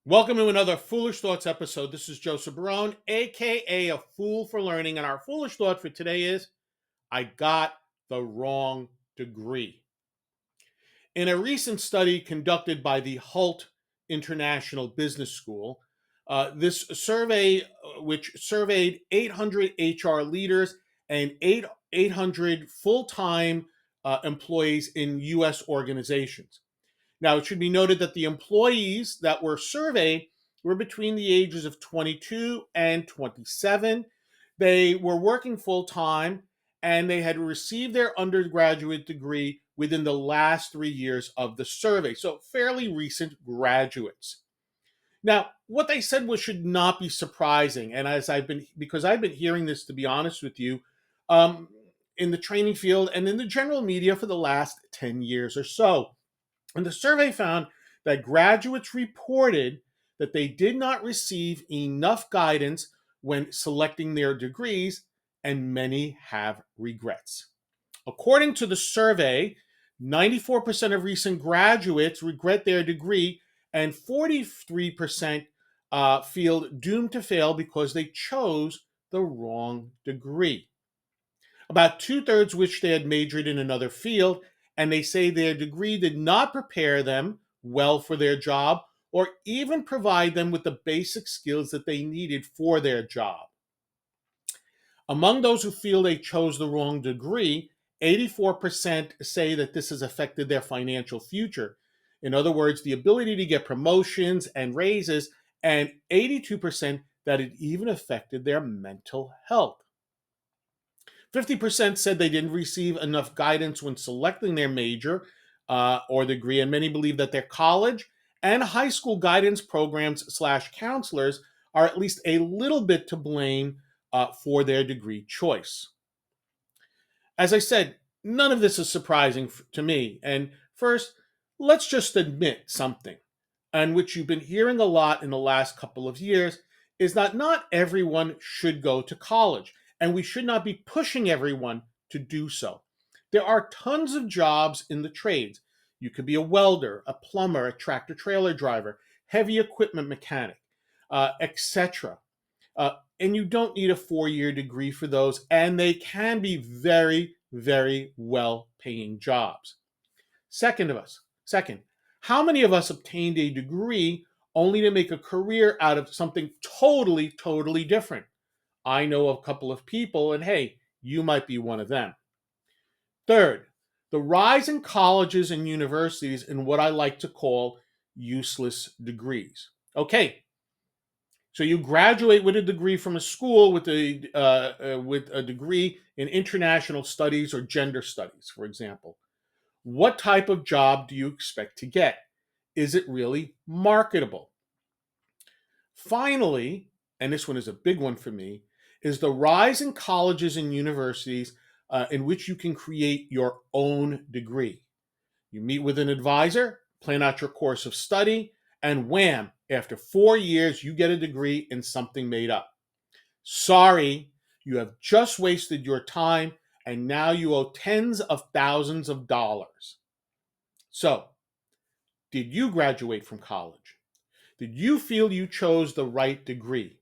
Welcome to another Foolish Thoughts episode. This is Joseph Barone, aka A Fool for Learning. And our foolish thought for today is I got the wrong degree. In a recent study conducted by the Hult International Business School, this survey, which surveyed 800 HR leaders and 800 full time employees in US organizations. Now, it should be noted that the employees that were surveyed were between the ages of 22 and 27. They were working full time and they had received their undergraduate degree within the last 3 years of the survey. So, fairly recent graduates. Now, what they said was should not be surprising. And because I've been hearing this, to be honest with you, um, in the training field and in the general media for the last 10 years or so. And the survey found that graduates reported that they did not receive enough guidance when selecting their degrees, and many have regrets. According to the survey, 94% of recent graduates regret their degree, and 43% feel doomed to fail because they chose the wrong degree. About two-thirds wish they had majored in another field, and they say their degree did not prepare them well for their job or even provide them with the basic skills that they needed for their job. Among those who feel they chose the wrong degree, 84% say that this has affected their financial future. In other words, the ability to get promotions and raises, and 82% that it even affected their mental health. 50% said they didn't receive enough guidance when selecting their major or degree, and many believe that their college and high school guidance programs/counselors are at least a little bit to blame for their degree choice. As I said, none of this is surprising to me. And first, let's just admit something, and which you've been hearing a lot in the last couple of years, is that not everyone should go to college, and we should not be pushing everyone to do so. There are tons of jobs in the trades. You could be a welder, a plumber, a tractor trailer driver, heavy equipment mechanic, etc. And you don't need a 4-year degree for those, and they can be very, very well paying jobs. Second, how many of us obtained a degree only to make a career out of something totally, totally different? I know a couple of people, and hey, you might be one of them. Third, the rise in colleges and universities in what I like to call useless degrees. Okay, so you graduate with a degree from a school with a degree in international studies or gender studies, for example. What type of job do you expect to get? Is it really marketable? Finally, and this one is a big one for me, is the rise in colleges and universities in which you can create your own degree. You meet with an advisor, plan out your course of study, and wham, after 4 years, you get a degree in something made up. Sorry, you have just wasted your time, and now you owe tens of thousands of dollars. So, did you graduate from college? Did you feel you chose the right degree?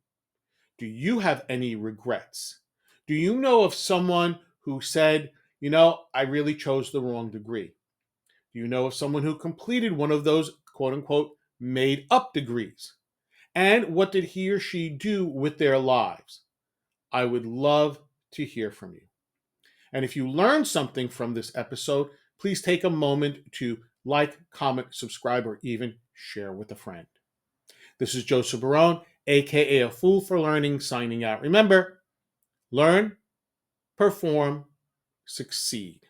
Do you have any regrets? Do you know of someone who said, I really chose the wrong degree? Do you know of someone who completed one of those quote unquote made up degrees? And what did he or she do with their lives? I would love to hear from you. And if you learned something from this episode, please take a moment to like, comment, subscribe, or even share with a friend. This is Joseph Barone, aka A Fool for Learning, signing out. Remember, learn, perform, succeed.